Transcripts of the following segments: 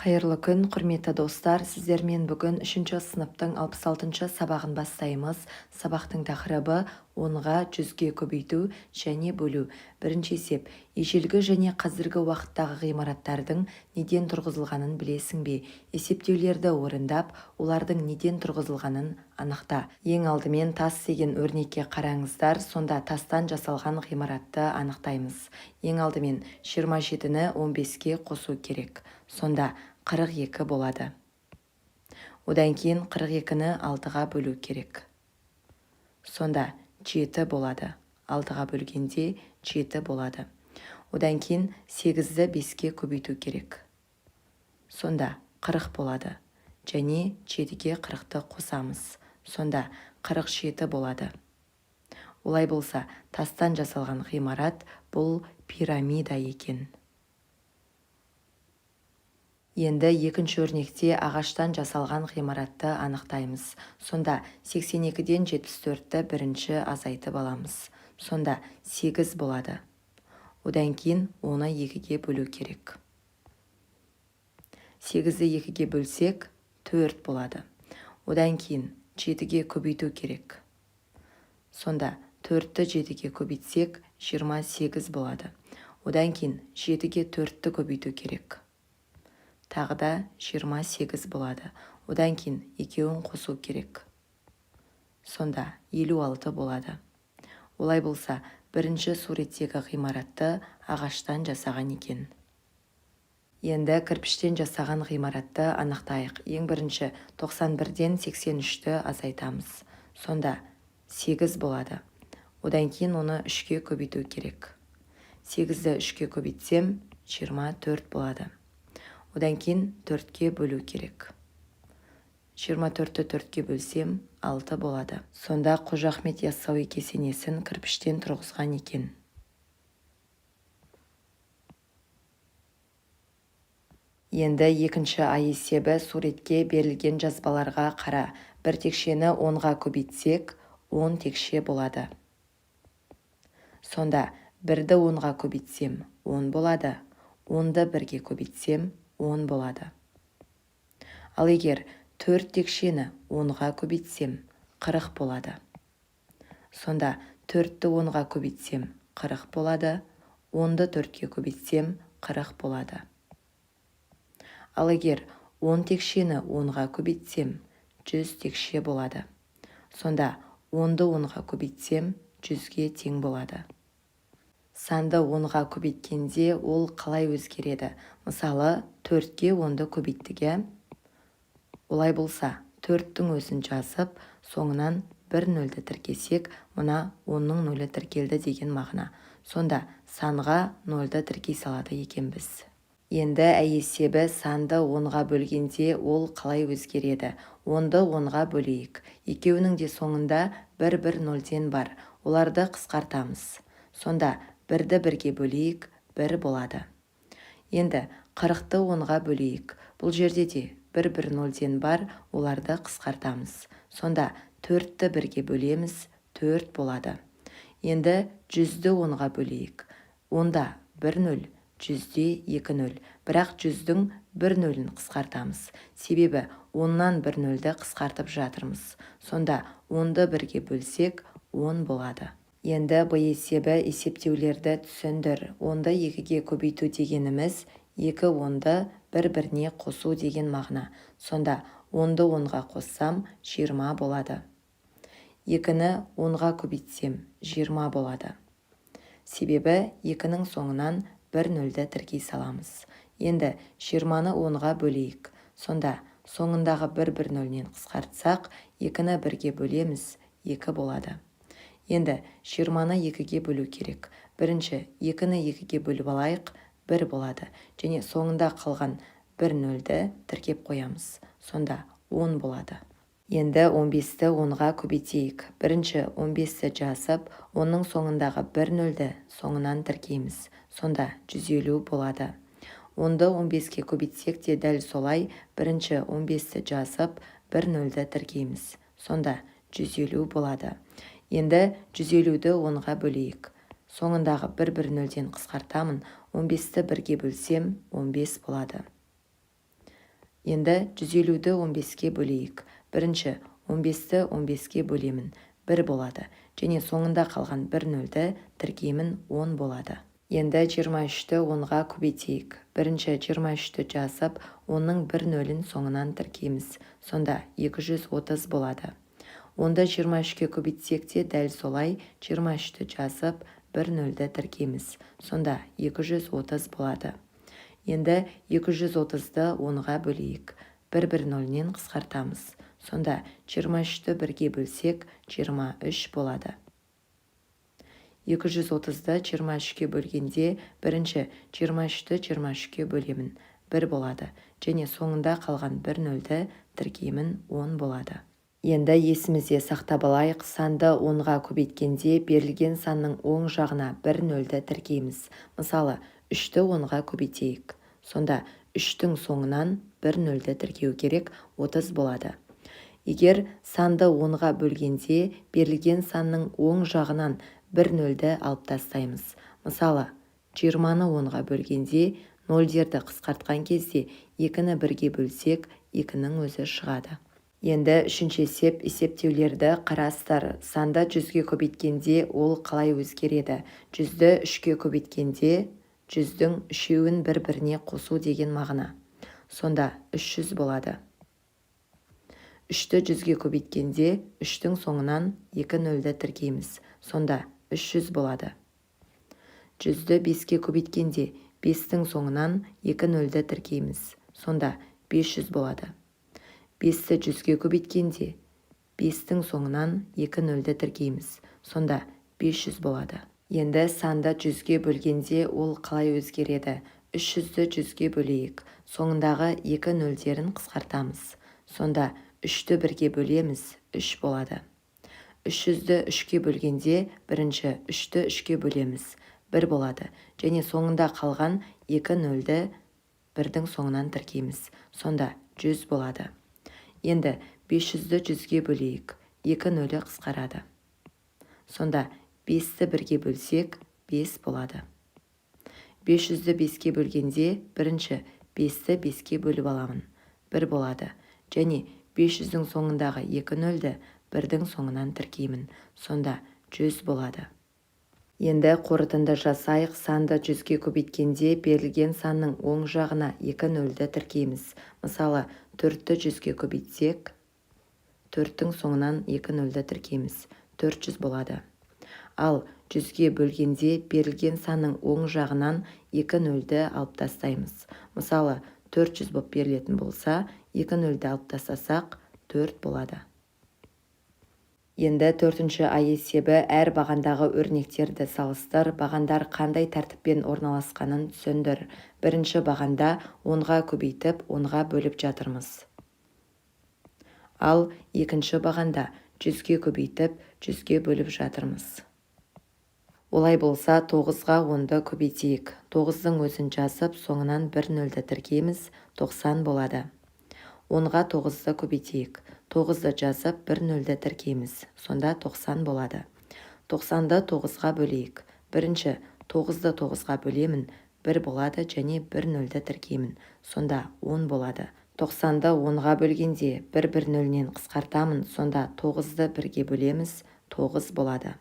Қайырлы күн, құрметті достар. Сіздермен бүгін 3-ші сыныптың 66-шы сабағын бастаймыз. Сабақтың тақырыбы 10-ға 100-ге көбейту және бөлу. Бірінші есеп. Ежелгі және қазіргі уақыттағы ғимараттардың неден тұрғызылғанын білесің бе? Есептеулерді орындап, олардың неден тұрғызылғанын анықта. Ең алдымен тас деген өрнекке қараңыздар. Сонда тастан жасалған ғимаратты анықтаймыз. Ең алдымен 27-ні 15-ке қосу керек. Сонда 42 болады. Одан кейін 42-ні 6-ға бөлу керек. Сонда 7 болады. 6-ға бөлгенде 7 болады. Одан кейін 8-ді 5-ке көбейту керек. Сонда 40 болады. Және 7-ге 40-ты қосамыз. Сонда 47 болады. Олай болса, тастан жасалған ғимарат бұл пирамида екен. Енді екінші өрнекте ағаштан жасалған ғимаратты анықтаймыз. Сонда 82-ден 74-ті бірінші азайтып аламыз. Сонда 8 болады. Одан кейін оны 2-ге бөлу керек. 8-ді 2-ге бөлсек 4 болады. Одан кейін 7-ге көбейту керек. Сонда 4-ті 7-ге көбейтсек 28 болады. Одан кейін 7-ге 4-ті көбейту керек. Тағы да 28 болады. Одан кейін екеуін қосу керек. Сонда 56 болады. Олай болса, бірінші суреттегі ғимаратты ағаштан жасаған екен. Енді кірпіштен жасаған ғимаратты анықтайық. Ең бірінші 91-ден 83-ті азайтамыз. Сонда 8 болады. Одан кейін оны 3-ке көбейту керек. 8-ді 3-ке көбейтсем 24 болады. Одан кейін 4-ке бөлу керек. 24-ті 4-ке бөлсем 6 болады. Сонда Қожа Ахмет Яссауи кесенесін кірпіштен тұрғызған екен. Енді екінші А есебі суретке берілген жазбаларға қара. Бір текшені 10-ға көбейтсек 10 текше болады. Сонда 1-ді 10-ға көбейтсем 10 болады. 10-ды 1-ге көбейтсем 10 болады. Ал егер 4 текшені 10-ға көбейтсем 40 болады. Сонда 4-ті 10-ға көбейтсем 40 болады. 10-ды 4-ке көбейтсем 40 болады. Ал егер 10 текшені 10-ға көбейтсем 100 текше болады. Сонда 10-ды 10-ға көбейтсем 100-ге тең болады. Санды 10-ға көбейткенде ол қалай өзгереді? Мысалы, 4-ге 10-ды көбейттіге. Олай болса, 4-тің өзін жазып, соңынан 1 нөлді тіркесек, мұна 10-ның нөлі тіркелді деген мағына. Сонда санға 0-ды тіркей салады екенбіз. Енді А есебі санды 10-ға бөлгенде ол қалай өзгереді? 10-ды 10-ға бөлейік. Екеуінің де соңында 1-1 0-ден бар. Оларды қысқартамыз. Сонда 1-ді 1-ге бөлейік, 1 болады. Енді 40-ты 10-ға бөлейік. Бұл жерде де 1-1 0-ден бар, оларды қысқартамыз. Сонда 4-ті 1-ге бөлеміз, 4 болады. Енді 100-ді 10-ға бөлейік. Онда 1 0, 100-де 2 0. Бірақ 100-дің 1 0-ін қысқартамыз. Себебі 10-нан 1 0-ді қысқартып жатырмыз. Сонда 10-ды 1-ге бөлсек 10 болады. Енді Б есебі есептеулерді түсіндір. 10-ды 2-ге көбейту дегеніміз 2 10-ды 1-1-не қосу деген мағына. Сонда 10-ды 10-ға қоссам 20 болады. 2-ні 10-ға көбейтсем 20 болады. Себебі 2-нің соңынан 1 0-ді тіркей саламыз. Енді 20-ны 10-ға бөлейік. Сонда соңындағы 1-1 0-нен қысқартсақ, 2-ні 1-ге бөлеміз, 2 болады. Енді 20-ны 2-ге бөлу керек. Бірінші 2-ні 2-ге бөліп алайық, 1 болады. Және соңында қалған 1 0-ді тіркеп қоямыз. Сонда 10 болады. Енді 15-ті 10-ға көбейтейік. Бірінші 15-ті жазып, оның соңындағы 1 0-ді соңынан тіркейміз. Сонда 150 болады. 10-ды 15-ке көбейтсек те дәл солай, бірінші 15-ті жазып, 1 0-ді тіркейміз. Сонда 150 болады. Енді 150-ді 10-ға бөлейік. Соңындағы 1-1 0-ден қысқартамын. 15-ті 1-ге бөлсем 15 болады. Енді 150-ді 15-ке бөлейік. Бірінші 15-ті 15-ке бөлемін. 1 болады. Және соңында қалған 1 нөлді тіркеймін, 10 болады. Енді 23-ті 10-ға көбейтейік. Бірінші 23-ті жазып, оның 1 нөлін соңынан тіркейміз. Сонда 230 болады. Онда 23-ке көбейтсек те дәл солай 23-ті жазып, 1 нөлді тіркейміз. Сонда 230 болады. Енді 230-ды 10-ға бөлейік. 1 нөлінен қысқартамыз. Сонда 23-ті 1-ге бөлсек 23 болады. 230-ды 23-ке бөлгенде бірінші 23-ті 23-ке бөлемін. 1 болады. Және соңында қалған 1 нөлді тіркеймін, 10 болады. Енді есімізде сақтап алайық, санды 10-ға көбейткенде берілген санның оң жағына 1 нөлді тіркейміз. Мысалы, 3-ті 10-ға көбейтейік. Сонда 3-тің соңынан 1 нөлді тіркеу керек, 30 болады. Егер санды 10-ға бөлгенде берілген санның оң жағынан 1 нөлді алып тастаймыз. Мысалы, 20-ны 10-ға бөлгенде 0-дерді қысқартқан кезде 2-ні 1-ге бөлсек, 2-нің өзі шығады. Енді үшінші есептеулерді қарастыр. Санды 100-ге көбейткенде ол қалай өзгереді? 100-ді 3-ке көбейткенде 100-дің 3-еуін бір-біріне қосу деген мағына. Сонда 300 болады. 3-ті 100-ге көбейткенде 3-тің соңынан 2 нөлді тіркейміз. Сонда 300 болады. 100-ді 5-ке көбейткенде 5-тің соңынан 2 нөлді тіркейміз. Сонда 500 болады. 5-ті 100-ге көбейткенде 5-тің соңынан 2 нөлді тіркейміз. Сонда 500 болады. Енді санды 100-ге бөлгенде ол қалай өзгереді? 300-ді 100-ге бөлейік. Соңындағы 2 нөлдерін қысқартамыз. Сонда 3-ті 1-ге бөлеміз, 3 болады. 300-ді 3-ке бөлгенде бірінші 3-ті 3-ке бөлеміз, 1 болады. Және соңында қалған 2 нөлді 1-дің соңынан тіркейміз. Сонда 100 болады. Енді 500-ді 100-ге бөлейік. 2 нөлі қысқарады. Сонда 5-ті 1-ге бөлсек 5 болады. 500-ді 5-ке бөлгенде бірінші 5-ті 5-ке бөліп аламын. 1 болады. Және 500-дің соңындағы 2 нөлді 1-дің соңынан тіркеймін. Сонда 100 болады. Енді қорытынды жасайық. Санды 100-ге көбейткенде берілген санның оң жағына 2 нөлді тіркейміз. Мысалы, 4-ті 100-ге көбейтсек, 4-тің соңынан 2 нөлді тіркейміз. 400 болады. Ал 100-ге бөлгенде берілген санның оң жағынан 2 нөлді алып тастаймыз. Мысалы, 400 боп берілетін болса, 2 нөлді алып тастасақ, 4 болады. Енді 4-ші есебі әр бағандағы өрнектерді салыстыр. Бағандар қандай тәртіппен орналасқанын түсіндір. Бірінші бағанда 10-ға көбейтіп, 10-ға бөліп жатырмыз. Ал екінші бағанда 100-ге көбейтіп, 100-ге бөліп жатырмыз. Олай болса 9-ға 10-ды көбейтейік. 9-дың өзін жазып, соңынан 1 нөлді тіркейміз, 90 болады. 10-ға 9-ды көбейтейік. 9-ды жазып, 1 нөлді тіркейміз. Сонда 90 болады. 90-ды 9-ға бөлейік. Бірінші 9-ды 9-ға бөлемін, 1 болады және 1 нөлді тіркеймін. Сонда 10 болады. 90-ды 10-ға бөлгенде 1 нөлінен қысқартамын. Сонда 9-ды 1-ге бөлеміз, 9 болады.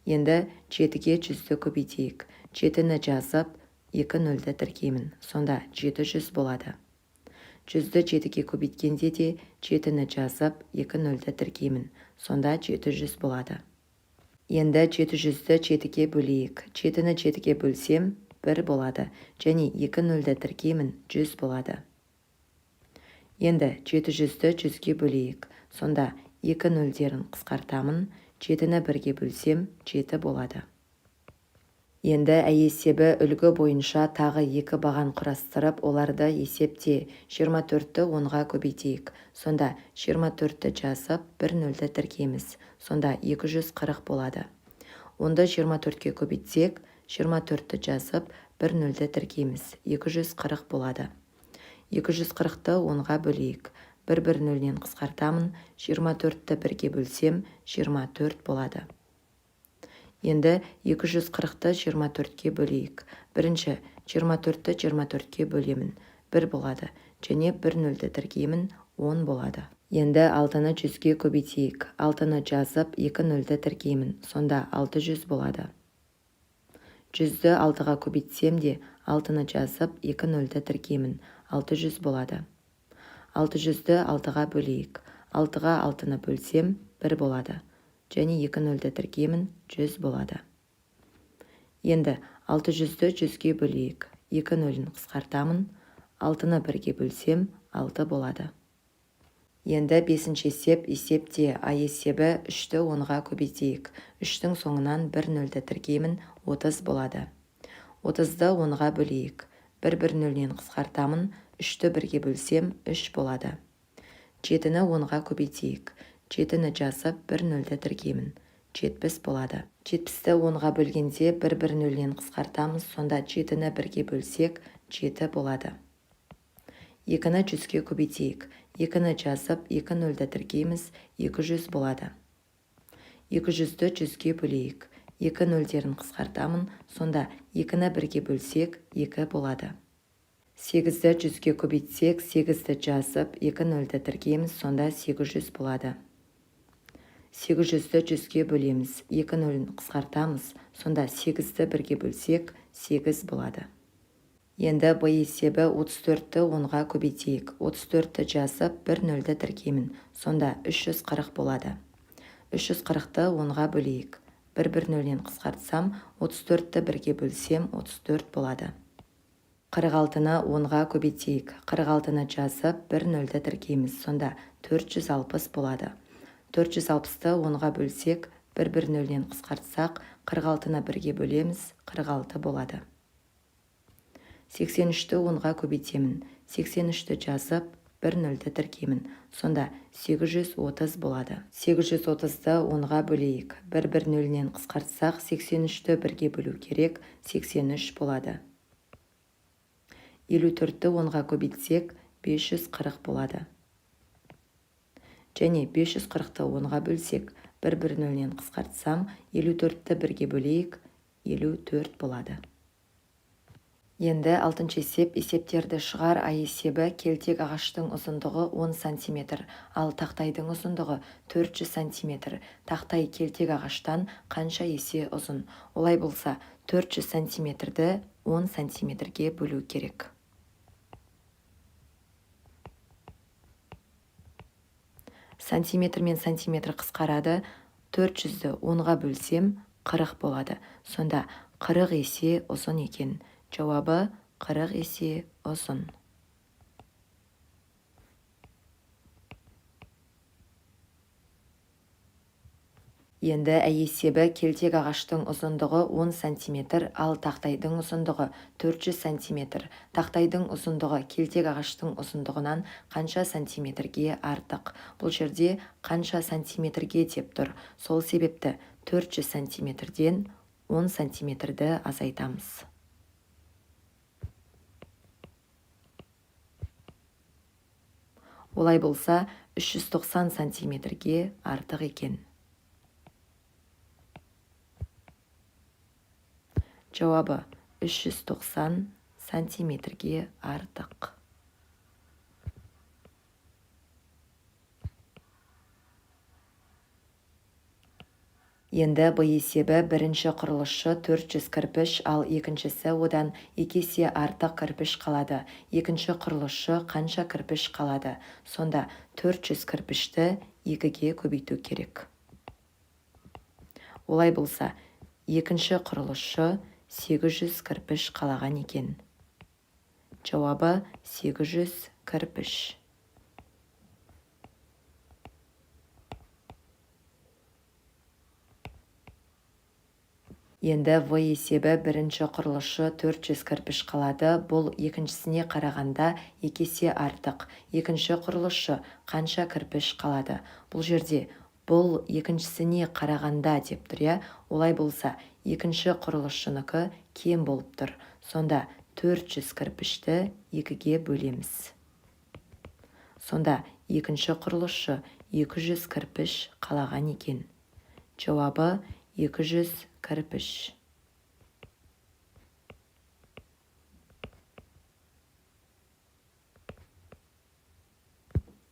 Енді 7-ге 100-ді көбейтейік. 7-ні жазып, 2 нөлді тіркеймін. Сонда 700 болады. 100-ді 7-ге көбейткенде де 7-ні жазып, 2 нөлді тіркеймін. Сонда 700 болады. Енді 700-ді 7-ге бөлейік. 7-ні 7-ге бөлсем, 1 болады. Және 2 нөлді тіркеймін, 100 болады. Енді 700-ді 100-ге бөлейік. Сонда 2 нөлдерін қысқартамын. 7-ні 1-ге бөлсем, 7 болады. Енді есебі үлгі бойынша тағы 2 баған құрастырып, оларды есепте. 24-ті 10-ға көбейтейік. Сонда 24-ті жазып, 1 нөлді тіркейміз. Сонда 240 болады. Онда 24-ке көбейтсек, 24-ті жазып, 1 нөлді тіркейміз. 240 болады. 240-ті 10-ға бөлейік. 1 нөлінен қысқартамын. 24-ті 1-ге бөлсем, 24 болады. Енді 240-ті 24-ке бөлейік. Бірінші 24-ті 24-ке бөлемін. 1 болады. Және 1 нөлді тіркеймін, 10 болады. Енді 6-ны 100-ге көбейтейік. 6-ны жазып, 2 нөлді тіркеймін. Сонда 600 болады. 100-ді 6-ға көбейтсем де, 6-ны жазып, 2 нөлді тіркеймін. 600 болады. 600-ді 6-ға бөлейік. 6-ға 6-ны бөлсем, 1 болады. Және 2 нөлді тіркеймін, 100 болады. Енді 600-ді 100-ге бөлейік. 2 нөлін қысқартамын. 6-ны 1-ге бөлсем, 6 болады. Енді 5-ші есепте А есебі 3-ті 10-ға көбейтейік. 3-тің соңынан 1 нөлді тіркеймін, 30 болады. 30-ды 10-ға бөлейік. 1 нөлінен қысқартамын, 3-ті 1-ге бөлсем, 3 болады. 7-ні 10-ға көбейтейік. 7-ні жазып, 1 нөлді тіркеймін. 70 болады. 70-ті 10-ға бөлгенде 1 нөлінен қысқартамыз, сонда 7-ні 1-ге бөлсек, 7 болады. 2-ні 100-ге көбейтейік. 2-ні жазып, 2 нөлді тіркейміз, 200 болады. 200-ді 100-ге бөлейік. 2 нөлдерін қысқартамын, сонда 2-ні 1-ге бөлсек, 2 болады. 8-ді 100-ге көбейтсек, 8-ді жазып, 2 нөлді тіркейміз, сонда 800 болады. 800-ді 100-ге бөлеміз, 2 нөлін қысқартамыз, сонда 8-ді 1-ге бөлсек, 8 болады. Енді Б есебі 34-ті 10-ға көбейтейік. 34-ті жазып, 1 нөлді тіркеймін. Сонда 340 болады. 340-ті 10-ға бөлейік. 1 нөлінен қысқартсам, 34-ті 1-ге бөлсем, 34 болады. 46-ны 10-ға көбейтейік. 46-ны жазып, 1 нөлді тіркейміз. Сонда 460 болады. 460-ті 10-ға бөлсек, 1 нөлінен қысқартсақ, 46-ны 1-ге бөлеміз, 46 болады. 83-ті 10-ға көбейтемін. 83-ті жазып, 1 нөлді тіркеймін. Сонда 830 болады. 830-ті 10-ға бөлейік. 1 нөлінен қысқартсақ, 83-ті 1-ге бөлу керек, 83 болады. 54-ті 10-ға көбейтсек, 540 болады. Және 540-ті 10-ға бөлсек, 1 нөлінен қысқартсам, 54-ті 1-ге бөлейік, 54 болады. Енді 6-шы есептерді шығар. А есебі келтек ағаштың ұзындығы 10 см, ал тақтайдың ұзындығы 400 см. Тақтай келтек ағаштан қанша есе ұзын? Олай болса, 400 см-ді 10 см-ге бөлу керек. Сантиметр мен сантиметр қысқарады. 400-ді 10-ға бөлсем, 40 болады. Сонда 40 есе ұзын екен. Жауабы 40 есе ұзын. Енді Ә есебі келтек ағаштың ұзындығы 10 см, ал тақтайдың ұзындығы 400 см. Тақтайдың ұзындығы келтек ағаштың ұзындығынан қанша сантиметрге артық? Бұл жерде қанша сантиметрге деп тұр. Сол себепті 400 сантиметрден 10 сантиметрді азайтамыз. Олай болса, 390 сантиметрге артық екен. Жауабы 390 сантиметрге артық. Енді Б есебі бірінші құрылысшы 400 кірпіш, ал екіншісі одан 2 есе артық кірпіш қалады. Екінші құрылысшы қанша кірпіш қалады? Сонда 400 кірпішті 2-ге көбейту керек. Олай болса, екінші құрылысшы 800 кірпіш қалаған екен. Жауабы 800 кірпіш. Енді В есебі бірінші құрылысшы 400 кірпіш қалады. Бұл екіншісіне қарағанда 2 есе артық. Екінші құрылысшы қанша кірпіш қалады? Бұл жерде бұл екіншісіне қарағанда деп тұр. Олай болса, екінші құрылысшыныкі кем болып тұр. Сонда 400 кірпішті 2-ге бөлеміз. Сонда екінші құрылысшы 200 кірпіш қалаған екен. Жауабы 200 кірпіш.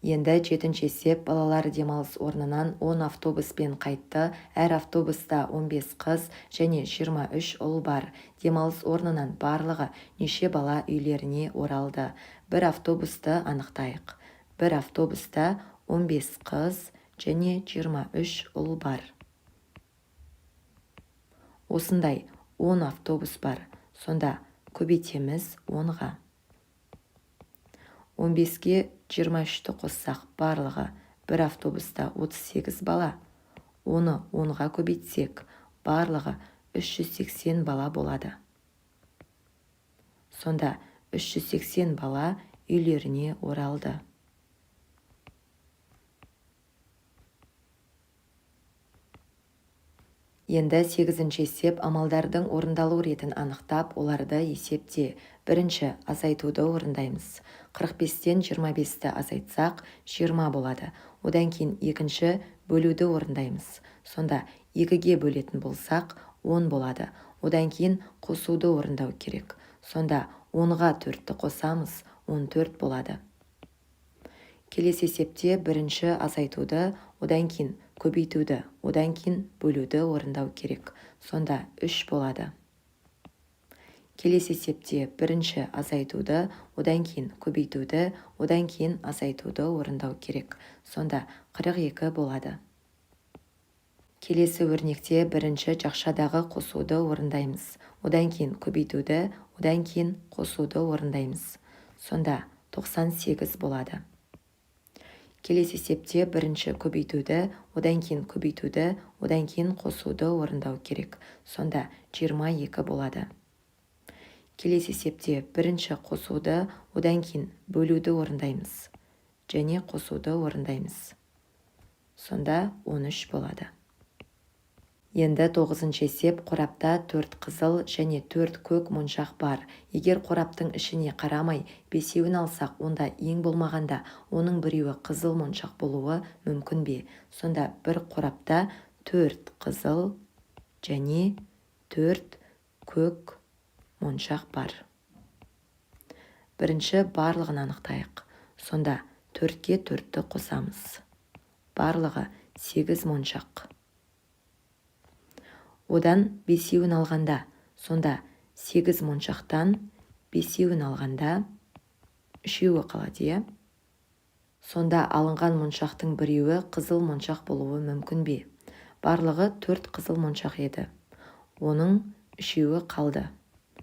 Енді 7-ші есеп, балалар демалыс орнынан 10 автобуспен қайтты. Әр автобуста 15 қыз және 23 ұл бар. Демалыс орнынан барлығы неше бала үйлеріне оралды? Бір автобусты анықтайық. Бір автобуста 15 қыз және 23 ұл бар. Осындай 10 автобус бар. Сонда көбейтеміз 10-ға. 15-ке 23-ті қоссақ барлығы бір автобуста 38 бала. Оны 10-ға көбейтсек барлығы 380 бала болады. Сонда 380 бала үйлеріне оралды. Енді 8-ші есеп, амалдардың орындалу ретін анықтап, оларды есепте. Бірінші, азайтуды орындаймыз. 45-тен 25-ті азайтсақ, 20 болады. Одан кейін екінші, бөлуді орындаймыз. Сонда 2-ге бөлетін болсақ, 10 болады. Одан кейін қосуды орындау керек. Сонда 10-ға 4-ті қосамыз, 14 болады. Келесі есепте бірінші азайтуды, одан кейін көбейтуді, одан кейін бөлуді орындау керек. Сонда 3 болады. Келесі есепте бірінші азайтуды, одан кейін көбейтуді, одан кейін азайтуды орындау керек. Сонда 42 болады. Келесі өрнекте бірінші жақшадағы қосуды орындаймыз. Одан кейін көбейтуді, одан кейін қосуды орындаймыз. Сонда 98 болады. Келесі есепте бірінші көбейтуді, одан кейін көбейтуді, одан кейін қосуды орындау керек. Сонда 22 болады. Келесі есепте бірінші қосуды, одан кейін бөлуді орындаймыз. Және қосуды орындаймыз. Сонда 13 болады. Енді 9-ші есеп, қорапта 4 қызыл және 4 көк моншақ бар. Егер қораптың ішіне қарамай 5-еуін алсақ, онда ең болмағанда оның біреуі қызыл моншақ болуы мүмкін бе? Сонда бір қорапта 4 қызыл және 4 көк моншақ бар. Бірінші барлығын анықтайық. Сонда 4-ке 4-ті қосамыз. Барлығы 8 моншақ. Одан 5-еуін алғанда, сонда 8 моншақтан 5-еуін алғанда 3-еуі қалады. Сонда алынған моншақтың біреуі қызыл моншақ болуы мүмкін бе? Барлығы 4 қызыл моншақ еді. Оның 3-еуі қалды.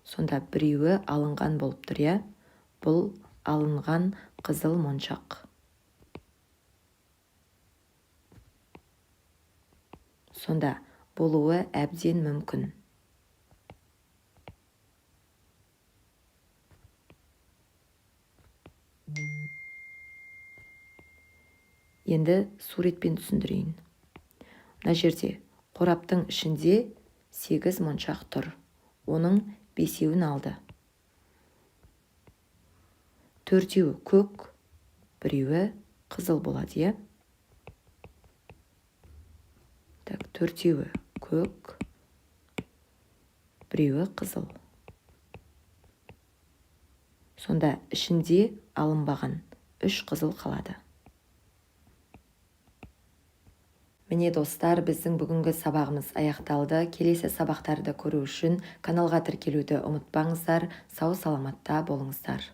Сонда біреуі алынған болып тұр. Бұл алынған қызыл моншақ. Сонда болуы әбден мүмкін. Енді суретпен түсіндірейін. Мына жерде қораптың ішінде 8 моншақ тұр. Оның 5-еуін алды. 4-еуі көк, біреуі қызыл болады. 4-еуі көк, біреуі қызыл. Сонда ішінде алынбаған 3 қызыл қалады. Міне достар, біздің бүгінгі сабағымыз аяқталды. Келесі сабақтарды көру үшін каналға тіркелуді ұмытпаңыздар. Сау саламатта болыңыздар.